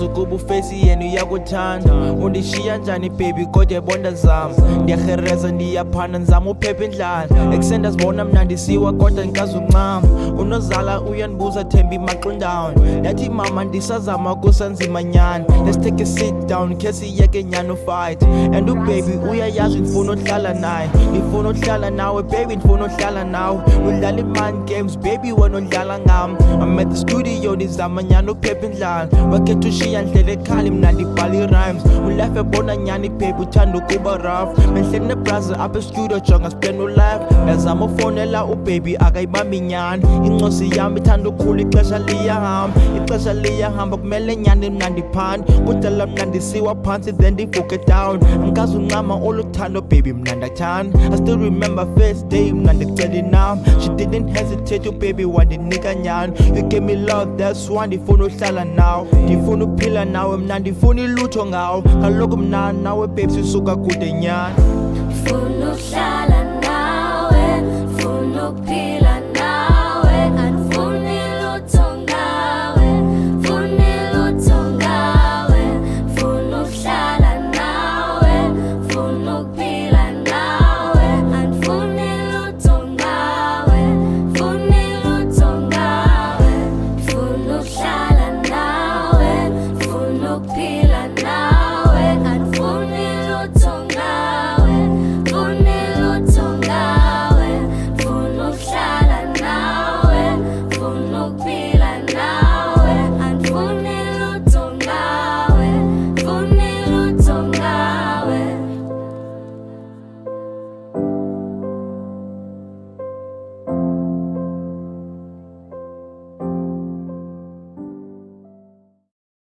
Ukuba ufesi yenu iyakuthanda undishiya njani baby kodwa bonda zami ndiyahereza ndiyaphanda nzama uphepha indlala ekusenda sibona mnandi siwa kodwa ngikazi uncama unozala uyandibuza thembi maqundown yathi mama ndisazama kusanzima nyani let's take a sit down khe siyeke nyani ufight and ubaby uyayazi ndifuna uhlala naye ndifuna uhlala nawe baby ndifuna uhlala nawe udlala i-mind games baby wena udlala ngam I'm at the studio ndizama nyani uphepha indlala wakhetha ushiya ndlela ekhali mna ndibhala i-rhymes ulife ebona nyani baby uthanda ukuba rough mehleni nebraza apha estudio jonga spend ulife ndazama ufonela ubaby akayibambi nyani incosi yami ithanda ukhula ixesha liyahamba kumele nyani mna ndiphanda kudala mna ndisiwa phansi then ndivuke down ngikazi uncama oluthando baby mna ndathanda I still remember first day mna ndicela inam she didn't hesitate baby wandinika nyani you gave me love that's why ndifuna uhlala nawe ndifuna uphila nawe mna ndifuna ilutho ngawo kaloku mna nawe babe sisuka kude nyani ndifuna uhlala